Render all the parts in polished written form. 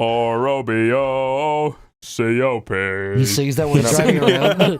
Romeo, Siope. He sings that when he's driving around.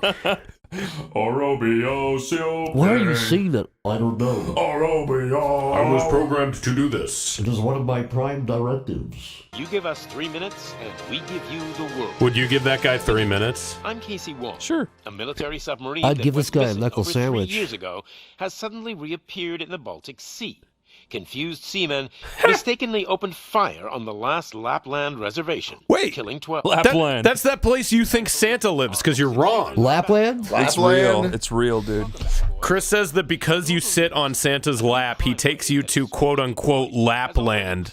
Romeo, Siope. Why are you singing that? I don't know. Romeo. I was programmed to do this. It is one of my prime directives. You give us 3 minutes, and we give you the world. Would you give that guy 3 minutes? I'm Casey Wong. Sure. A military submarine I'd that give went this guy a missing knuckle over sandwich. 3 years ago has suddenly reappeared in the Baltic Sea. Confused seamen mistakenly opened fire on the last Lapland reservation, killing 12. Lapland. That's that place you think Santa lives, because you're wrong. Lapland? It's real. It's real, dude. Chris says that because you sit on Santa's lap, he takes you to quote-unquote Lapland.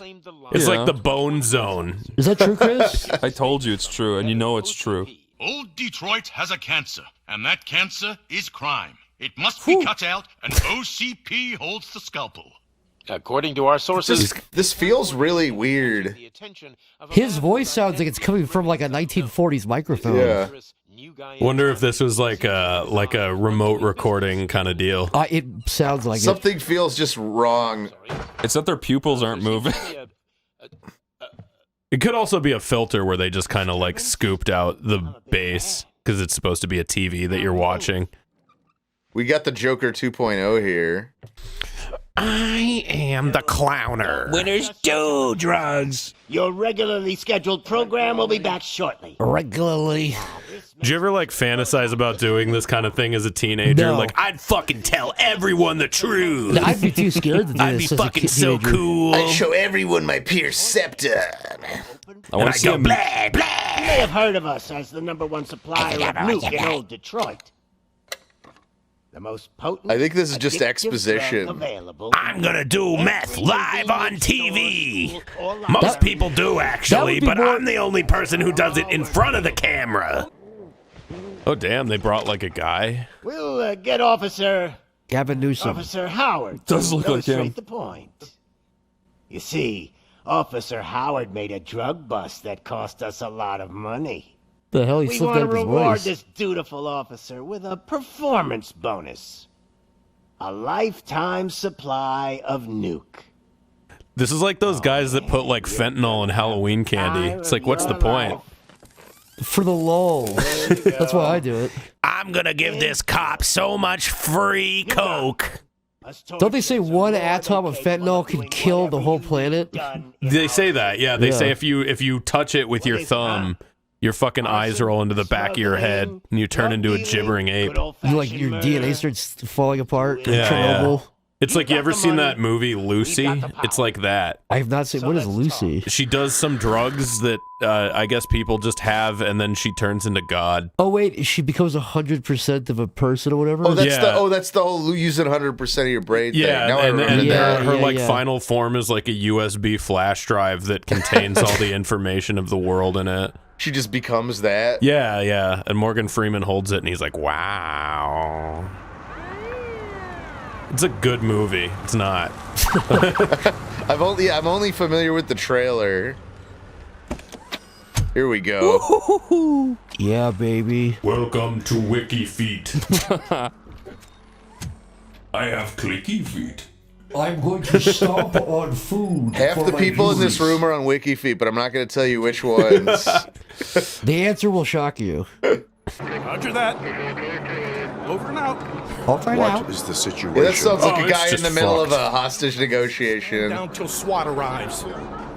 It's like the bone zone. Is that true, Chris? I told you it's true, and you know it's true. Old Detroit has a cancer, and that cancer is crime. It must be cut out, and OCP holds the scalpel. According to our sources, This feels really weird. His voice sounds like it's coming from like a 1940s microphone. Yeah. Wonder if this was like a remote recording kind of deal. It sounds like Something feels just wrong. It's that their pupils aren't moving. It could also be a filter where they just kind of like scooped out the bass because it's supposed to be a TV that you're watching. We got the Joker 2.0 here. I am the clowner. Winners do drugs. Your regularly scheduled program will be back shortly. Regularly. Did you ever like fantasize about doing this kind of thing as a teenager? No. Like, I'd fucking tell everyone the truth. No, I'd be too scared to do I'd be this as a fucking so teenager. cool. I'd show everyone my pierced septum. I want to see him. You may have heard of us as the #1 supplier of nuke in old Detroit. The most potent. I think this is just addictive exposition. drug available. I'm gonna do meth live on TV. Most people do, actually, would be but more- I'm the only person who does it in front of the camera. Oh, damn, they brought like a guy. We'll get Officer Gavin Newsom. Howard. Does to look like him. illustrate the point. You see, Officer Howard made a drug bust that cost us a lot of money. The hell he We slipped want out to of his reward voice. this dutiful officer with a performance bonus. A lifetime supply of nuke. This is like those guys that put like fentanyl in Halloween candy. It's like, what's the point? For the lulz. That's why I do it. I'm gonna give this cop so much free coke. Don't they say one atom of fentanyl can kill the whole planet? They say that, yeah. They say if you touch it with your thumb, your fucking eyes roll into the back of your head and you turn into a gibbering ape. Like your DNA starts falling apart. Like Yeah, Chernobyl. It's like, you ever seen that movie Lucy? It's like that. I have not seen. What is Lucy? She does some drugs that I guess people just have, and then she turns into God. Oh wait, she becomes 100% of a person or whatever. Oh, that's Yeah. that's the whole using 100% of your brain Yeah, thing. Now I and remember that. her Yeah. final form is like a USB flash drive that contains all the information of the world in it. She just becomes that. Yeah, yeah. And Morgan Freeman holds it, and he's like, "Wow." It's a good movie. It's not. I'm only familiar with the trailer. Here we go. Yeah, baby. Welcome to Wiki Feet. I have clicky feet. I'm going to stomp on food. Half the people in this room are on WikiFeet, but I'm not going to tell you which ones. The answer will shock you. Roger that. Over and out. Over and out. What is the situation? Yeah, that sounds like a it's guy in just the middle fucked. of a hostage negotiation. Down till SWAT arrives.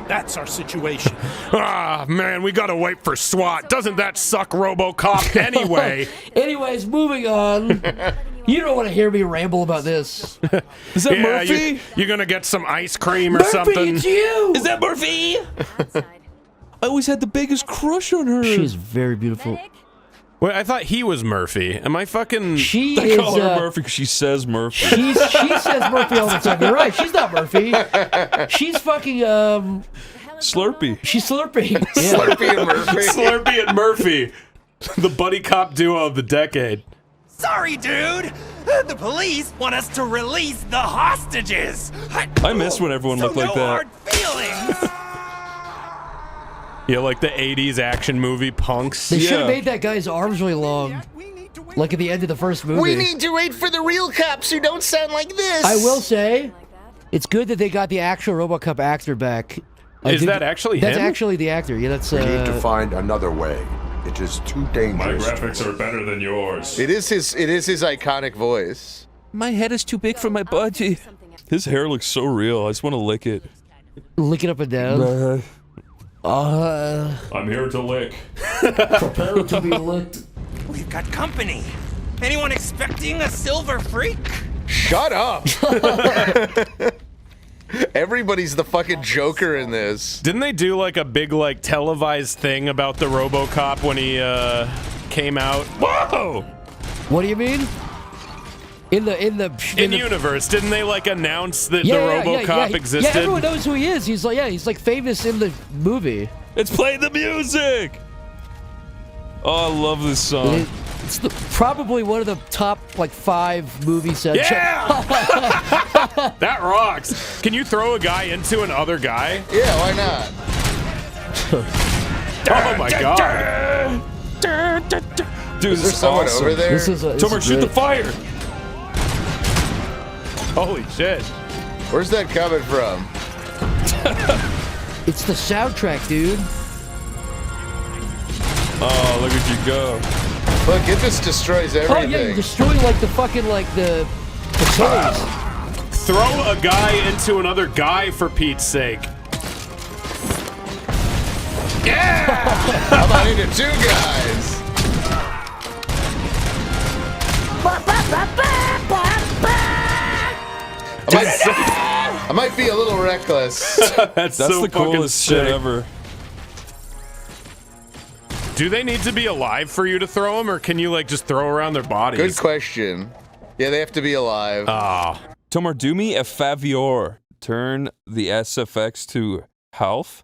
That's our situation. Ah, man, we gotta wait for SWAT. Doesn't that suck, Robocop? Anyway. Anyways, moving on. You don't want to hear me ramble about this. Is that Yeah, Murphy? you're gonna get some ice cream or Murphy, something. it's you. Is that Murphy? I always had the biggest crush on her. She's very beautiful. Wait, I thought he was Murphy. Am I fucking... She I is. call her Murphy because she says Murphy. She says Murphy all the time. You're right. She's not Murphy. She's fucking Slurpee. She's Slurpee. Yeah. Slurpee and Murphy. Slurpee and Murphy. The buddy cop duo of the decade. Sorry, dude. The police want us to release the hostages. I miss when everyone looked like no that. hard feelings. Yeah, like the 80s action movie punks. They should Yeah. have made that guy's arms really long. Like at the end of the first movie. We need to wait for the real cops who don't sound like this. I will say, it's good that they got the actual RoboCop actor back. Is that actually him? That's actually the actor. Yeah, that's. We need to find another way. It is too dangerous. My graphics are better than yours. It is his iconic voice. My head is too big for my body. His hair looks so real. I just want to lick it. Lick it up and down. I'm here to lick. Prepare to be licked. We've got company. Anyone expecting a silver freak? Shut up. Everybody's the fucking Joker in this. Didn't they do like a big like televised thing about the Robocop when he came out? Whoa! What do you mean? In universe, didn't they like announce that the Robocop existed? Yeah, everyone knows who he is. He's like famous in the movie. It's playing the music. Oh, I love this song. It's probably one of the top like 5 movie soundtracks. Yeah! That rocks. Can you throw a guy into another guy? Yeah, why not? Oh my god. Dude, is there someone awesome. over there? Tomer, shoot the fire. Holy shit. Where's that coming from? It's the soundtrack, dude. Oh, look at you go. Look, it just destroys everything. Oh yeah, you destroy like the fucking the toys. Throw a guy into another guy for Pete's sake. Yeah! How about into 2 guys? I might be a little reckless. That's so the coolest shit ever. Do they need to be alive for you to throw them, or can you like just throw around their bodies? Good question. Yeah, they have to be alive. Tomer, do me a favor. Turn the SFX to half,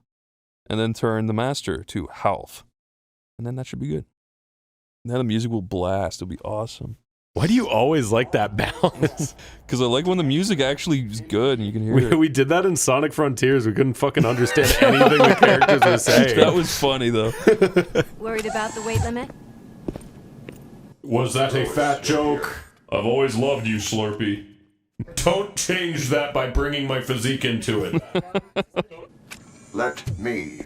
and then turn the master to half. And then that should be good. And then the music will blast. It'll be awesome. Why do you always like that balance? Because I like when the music actually is good and you can hear it. We did that in Sonic Frontiers. We couldn't fucking understand anything the characters were saying. That was funny, though. Worried about the weight limit? Was that a fat joke? I've always loved you, Slurpee. Don't change that by bringing my physique into it. Let me.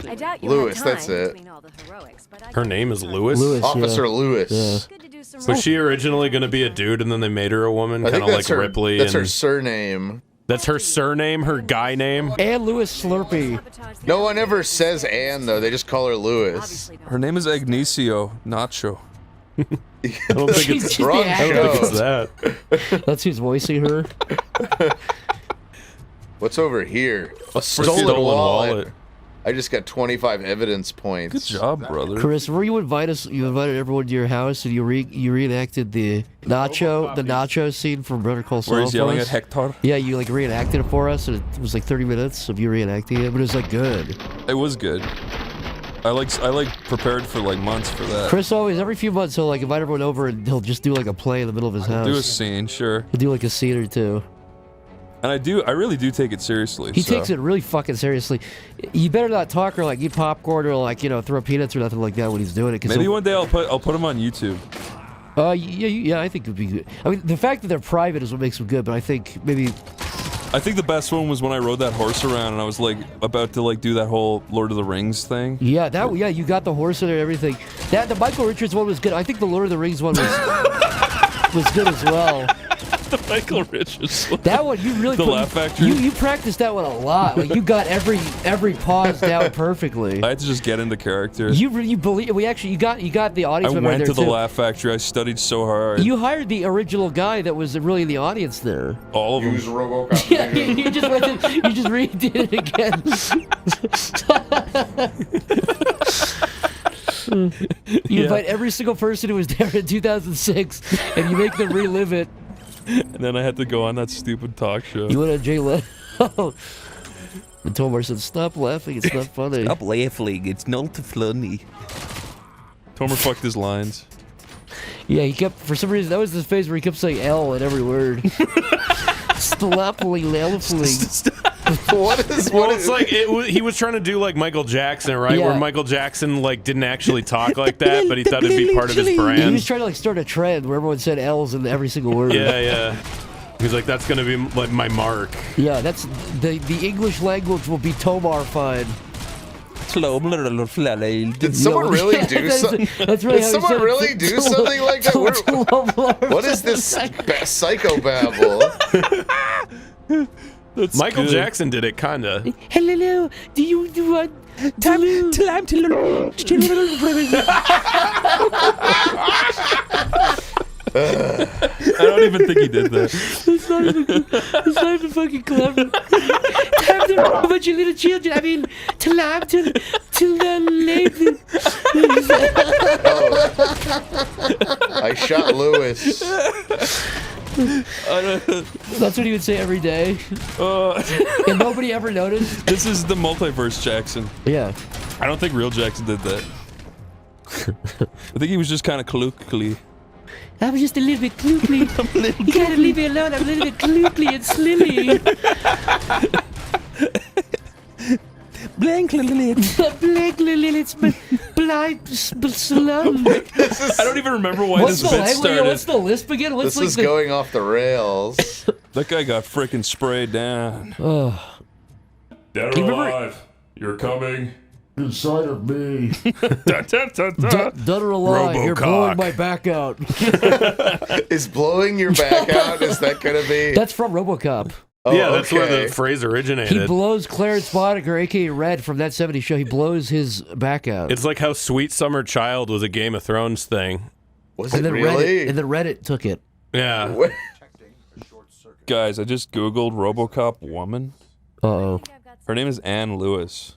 I doubt you Lewis, had time that's it. between all the heroics, but I Her name is Lewis? Officer Lewis. Good to do some Was she originally going to be a dude and then they made her a woman? I Kind think of that's like her, Ripley. That's and her surname. That's her surname, her guy name? And Lewis Slurpee. No one ever says Anne, though. They just call her Lewis. Her name is Agnesio Nacho. I don't think it's She's wrong. the I don't think it's that. That's who's voicing her. What's over here? A stolen wallet. I just got 25 evidence points. Good job, brother. Chris, where you invited everyone to your house and you reenacted the nacho scene from Better Call Saul. Where he's yelling for at us. Hector? Yeah, you like reenacted it for us, and it was like 30 minutes of you reenacting it, but it was like good. It was good. I like prepared for like months for that. Chris always, every few months, he'll like invite everyone over and he'll just do like a play in the middle of his house. Do a scene, sure. He'll do like a scene or two. And I really do take it seriously. He takes it really fucking seriously. You better not talk or like eat popcorn or like, throw peanuts or nothing like that when he's doing it. Maybe one day I'll put him on YouTube. Yeah, I think it would be good. I mean, the fact that they're private is what makes them good, but I think maybe... I think the best one was when I rode that horse around and I was like about to like do that whole Lord of the Rings thing. Yeah, you got the horse in there and everything. The Michael Richards one was good. I think the Lord of the Rings one was good as well. The Michael Richards one. That one, you really... The Laugh Factory? You practiced that one a lot. Like, you got every pause down perfectly. I had to just get into character. You believe... you got the audience member I went there to the too. Laugh Factory. I studied so hard. You hired the original guy that was really in the audience there. All of them. Use Robocop. Yeah, you just went to, you just redid it again. You invite every single person who was there in 2006, and you make them relive it. And then I had to go on that stupid talk show. You went on Jay Leno. And Tomer said, "Stop laughing. It's not funny." Stop laughing. It's not funny. Tomer fucked his lines. Yeah, he kept, for some reason, that was his phase where he kept saying L in every word. Sloppily, lalafully. He was trying to do like Michael Jackson, right? Yeah. Where Michael Jackson like didn't actually talk like that, but he thought it'd be part of his He brand. was trying to like start a trend where everyone said L's in every single word. Yeah. He's like, that's gonna be like my mark. Yeah, that's the English language will be Tomar fine. Did someone really do something? That's really Did someone really do something like that? What is this psychobabble? Michael Jackson did it, kinda. Hello, do you want time to I don't even think he did that. It's not even fucking clever. Time to about your little children. I mean, to laugh to the lady. I shot Lewis. That's what he would say every day. And nobody ever noticed. This is the multiverse Jackson. Yeah. I don't think real Jackson did that. I think he was just kind of klukly. I was just a little bit klukly. You gotta leave me alone. I'm a little bit klukly and slilly. It's blind slum. I don't even remember why this bit started. What's the lisp again? This is going off the rails. That guy got freaking sprayed down. Dead or alive, you're coming. Inside of me. Dead or alive, you're blowing my back out. Is blowing your back out, is that gonna be... That's from Robocop. Oh, yeah, that's where the phrase originated. He blows Clarence Boddicker, a.k.a. Red, from that 70s show. He blows his back out. It's like how Sweet Summer Child was a Game of Thrones thing. Was it really? And then Reddit took it. Yeah. Guys, I just Googled Robocop woman. Uh-oh. Her name is Ann Lewis.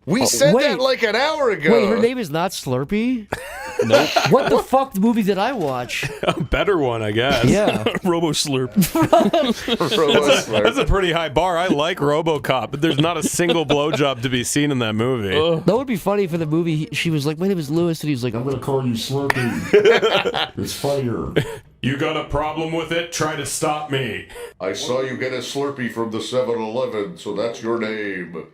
We said that like an hour ago. Wait, her name is not Slurpee? Nope. What the fuck movie did I watch? A better one, I guess. Yeah. Robo-Slurp. That's a pretty high bar. I like Robocop, but there's not a single blowjob to be seen in that movie. That would be funny for the movie. She was like, my name is Lewis, and he was like, I'm going to call you Slurpee. It's funnier. You got a problem with it? Try to stop me. I saw you get a Slurpee from the 7-Eleven, so that's your name.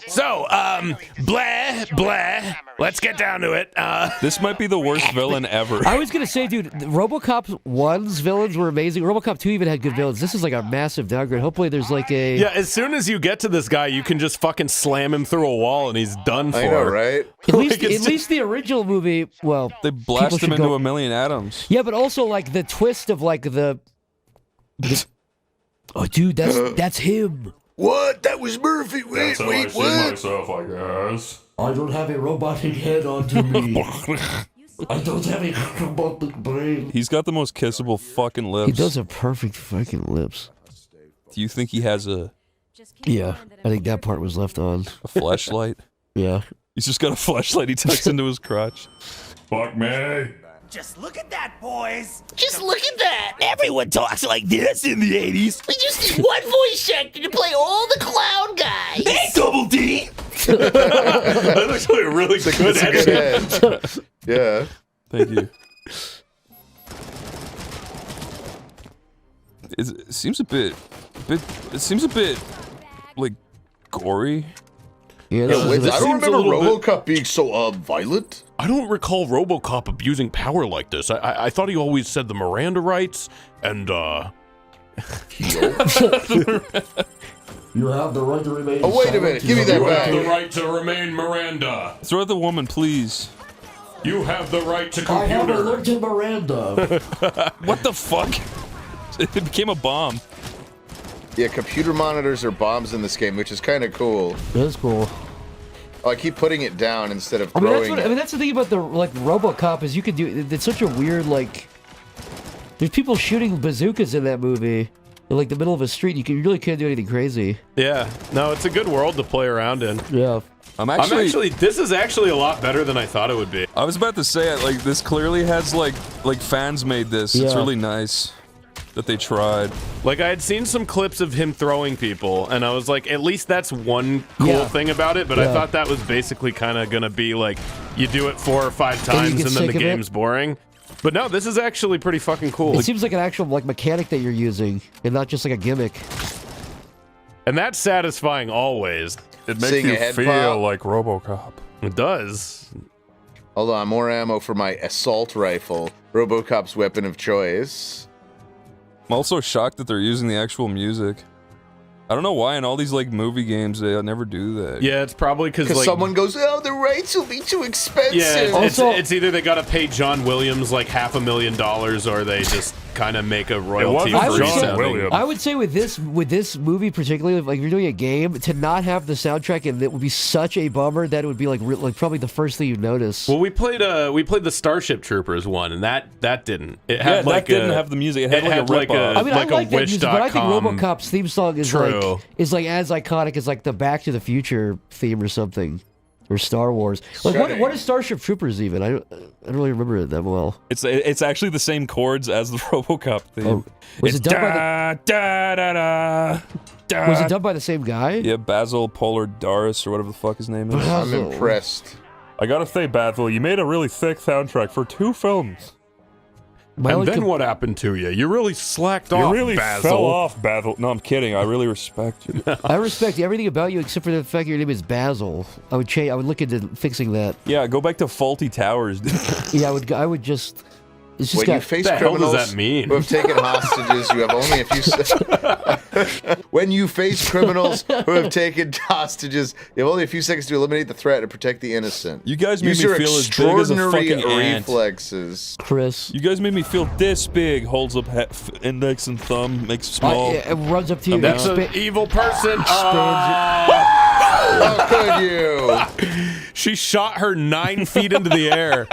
So, blah, let's get down to it. This might be the worst villain ever. I was going to say, dude, Robocop 1's villains were amazing. Robocop 2 even had good villains. This is like a massive downgrade. Hopefully there's like a... Yeah, as soon as you get to this guy, you can just fucking slam him through a wall and he's done for. I know, right? At least the original movie, well... They blast him into a million atoms. Yeah, but also like the twist of like the oh, dude, that's him. What? That was Murphy. That's how I see myself, I guess. I don't have a robotic head onto me. I don't have a robotic brain. He's got the most kissable fucking lips. He does have perfect fucking lips. Do you think he has a... Yeah, I think that part was left on. A fleshlight? Yeah. He's just got a fleshlight he tucks into his crotch. Fuck me. Just look at that, boys! Just look at that! Everyone talks like this in the 80s. We just need one voice actor to play all the clown guys. Hey, Double D! That's actually a really good head. Yeah. Thank you. It seems a bit, like, gory. Yeah, I don't remember Robocop being so violent. I don't recall Robocop abusing power like this. I thought he always said the Miranda rights and You have the right to remain. Oh, wait a minute. Give me that back. You have the right to remain Miranda. Throw at the woman, please. You have the right to I have computer. alert to Miranda. What the fuck? It became a bomb. Yeah, computer monitors are bombs in this game, which is kind of cool. That's cool. Oh, I keep putting it down instead of throwing it. That's the thing about the RoboCop is you could do. It's such a weird like. There's people shooting bazookas in that movie, in like the middle of a street. You really can't do anything crazy. yeah, no, it's a good world to play around in. Yeah. This is actually a lot better than I thought it would be. I was about to say it. Like this clearly has like fans made this. It's Yeah. really nice that they tried. Like, I had seen some clips of him throwing people, and I was like, at least that's one cool thing about it, but I thought that was basically kind of gonna be like, you do it 4 or 5 times and then the game's boring. But no, this is actually pretty fucking cool. It seems like an actual like mechanic that you're using, and not just like a gimmick. And that's satisfying always. It makes you feel like RoboCop. It does. Hold on, more ammo for my assault rifle. Robocop's weapon of choice. I'm also shocked that they're using the actual music. I don't know why in all these like movie games they never do that. Yeah, it's probably because like someone goes, "Oh, the rights will be too expensive." Yeah, it's either they got to pay John Williams like $500,000, or they just kind of make a royalty-free sounding. I would say with this movie particularly, like if you're doing a game, to not have the soundtrack and it would be such a bummer that it would be like probably the first thing you notice. Well, we played the Starship Troopers one, and that didn't. It had that didn't have the music. It had like a I mean, I like that music, but I think Wish.com. RoboCop's theme song is like as iconic as like the Back to the Future theme or something, or Star Wars. Like what is Starship Troopers even? I don't really remember it that well. It's actually the same chords as the RoboCop theme. Oh, was it done by Was it done by the same guy? Yeah, Basil Polar-Daris or whatever the fuck his name is. I'm impressed. I gotta say, Basil, you made a really thick soundtrack for 2 films. And then what happened to you? You really slacked off, You really Basil. fell off, Basil. No, I'm kidding. I really respect you. I respect everything about you except for the fact your name is Basil. I would look into fixing that. Yeah, go back to Faulty Towers. Yeah, I would just. It's just When you face criminals who have taken hostages, you have only a few. When you face criminals who have taken hostages, you have only a few seconds to eliminate the threat and protect the innocent. You guys made Use me your feel as big as a extraordinary fucking ant. reflexes. Chris. You guys made me feel this big. Holds up index and thumb, makes small. It runs up to you. That's an evil person. How could you? She shot her 9 feet into the air.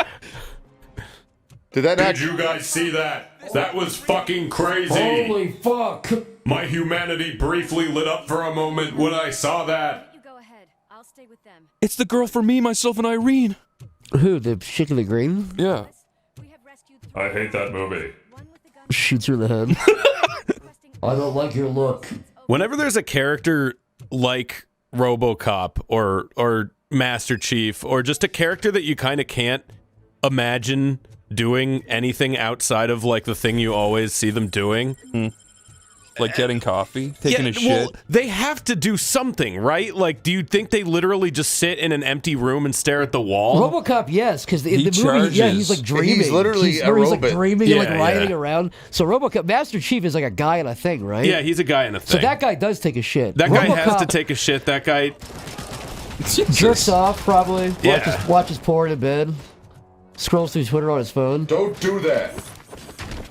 Did you guys see that? That was fucking crazy. Holy fuck! My humanity briefly lit up for a moment when I saw that. You go ahead. I'll stay with them. It's the girl for me, myself, and Irene. Who? The chick in the green? Yeah. I hate that movie. Shoots her in the head. I don't like your look. Whenever there's a character like RoboCop or Master Chief, or just a character that you kind of can't imagine doing anything outside of like the thing you always see them doing, like getting coffee, taking a shit. Well, they have to do something, right? Like, do you think they literally just sit in an empty room and stare at the wall? RoboCop, yes, because in the movie, yeah, he's like dreaming. He's literally he's a like robot. dreaming and like riding around. So RoboCop, Master Chief is like a guy in a thing, right? Yeah, he's a guy in a thing. So that guy does take a shit. That guy has to take a shit. That guy jerks off probably. Yeah. Watches porn in bed. Scrolls through Twitter on his phone. Don't do that.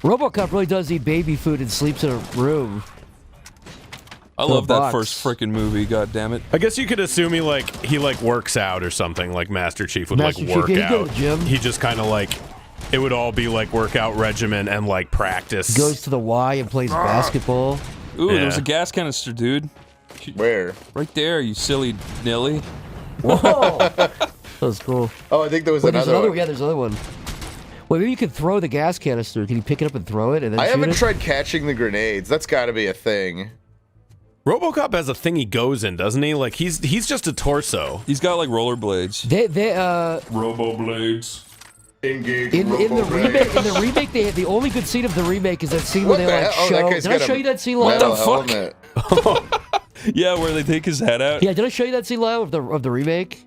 RoboCop really does eat baby food and sleeps in a room. I love that first freaking movie. God damn it! I guess you could assume he works out or something. Like Master Chief would Master Chief, work yeah, he'd go out. to the gym. He just kind of like it would all be like workout regimen and like practice. Goes to the Y and plays basketball. Ooh, there was a gas canister, dude. Where? Right there, you silly Nilly. Whoa! That was cool. Oh, I think there was Wait, there's another one. Yeah, there's another one. Wait, maybe you could throw the gas canister. Can you pick it up and throw it and then I shoot haven't it? tried catching the grenades. That's got to be a thing. RoboCop has a thing he goes in, doesn't he? Like he's just a torso. He's got like rollerblades. Robo-blades. Engage In the remake, the only good scene of the remake is that scene where What they the like hell? Oh, that show. guy's Did I got show a you that scene What live? the fuck? Yeah, where they take his head out. Yeah, did I show you that scene live of the remake?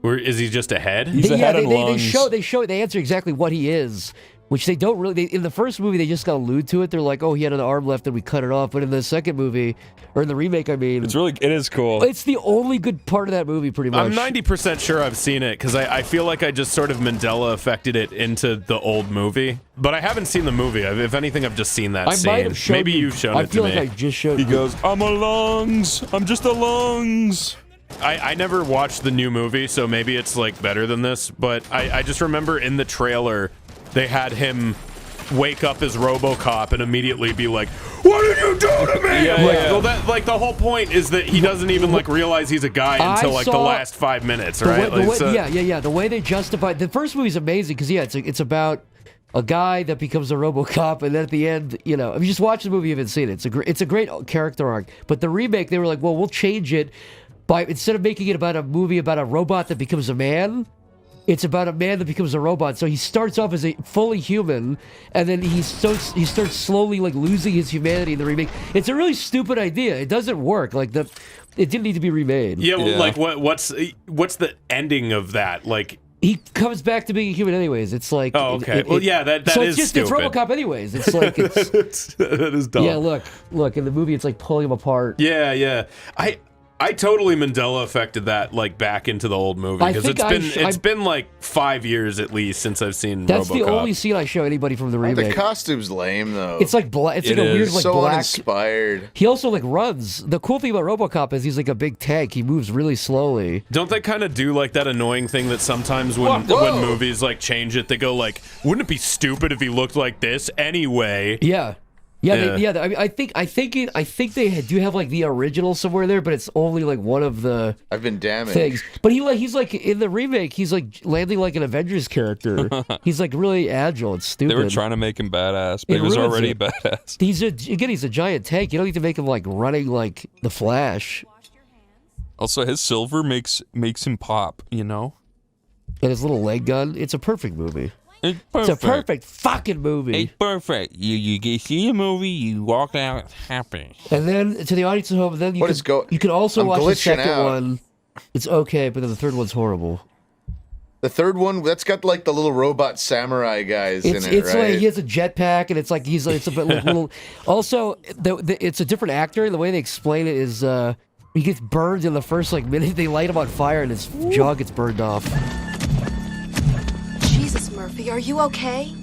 Or is he just a head? He's a head and lungs. They answer exactly what he is, which they don't really. In the first movie, they just got allude to it. They're like, "Oh, he had an arm left, and we cut it off." But in the second movie, or in the remake, I mean, it is cool. It's the only good part of that movie, pretty much. I'm 90% sure I've seen it because I feel like I just sort of Mandela affected it into the old movie. But I haven't seen the movie. If anything, I've just seen that I scene. might have shown Maybe you. you've shown I it to feel me. like I just showed He you. goes, "I'm a lungs. I'm just a lungs." I never watched the new movie, so maybe it's like better than this. But I just remember in the trailer, they had him wake up as RoboCop and immediately be like, "What did you do to me?" Yeah, I'm like, yeah. well, that like the whole point is that he doesn't even like realize he's a guy until like the last 5 minutes, right? The way they justify the first movie's amazing because it's about a guy that becomes a RoboCop, and then at the end, if you just watch the movie, you haven't seen it. It's a great character arc. But the remake, they were like, well, we'll change it by instead of making it about a movie about a robot that becomes a man. It's about a man that becomes a robot. So he starts off as a fully human, and then he starts slowly like losing his humanity in the remake. It's a really stupid idea. It doesn't work. Like it didn't need to be remade. Yeah, well, like what's the ending of that? Like, He comes back to being human anyways. It's like Oh, okay. Well, yeah, that so is it's just stupid. it's RoboCop anyways. It's like that is dumb. Yeah, look in the movie, it's like pulling him apart. Yeah. I totally Mandela affected that like back into the old movie because it's been like 5 years at least since I've seen That's RoboCop. the only scene I show anybody from the remake. The costume's lame though. It's like black. It's like a weird like so black. uninspired. He also like runs. The cool thing about RoboCop is he's like a big tank. He moves really slowly. Don't they kind of do like that annoying thing that sometimes when movies like change it, they go like, "Wouldn't it be stupid if he looked like this anyway?" Yeah. I mean, I think they do have like the original somewhere there, but it's only like one of the I've been damaged things. But he's like in the remake, he's like landing like an Avengers character. He's like really agile and stupid. They were trying to make him badass, but he was already badass. He's a giant tank. You don't need to make him like running like the Flash. Also, his silver makes him pop. You know, and his little leg gun. It's a perfect movie. It's perfect. It's a perfect fucking movie. It's perfect. You see a movie, you walk out happy. And then to the audience at home, then you can also watch the second one. It's okay, but then the third one's horrible. The third one, that's got like the little robot samurai guys in it, it's right? like he has a jetpack, and it's like it's a bit like little. Also, it's a different actor. The way they explain it is he gets burned in the first like minute. They light him on fire, and his jaw gets burned off. Jesus, Murphy, are you okay?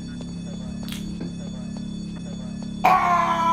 Ah!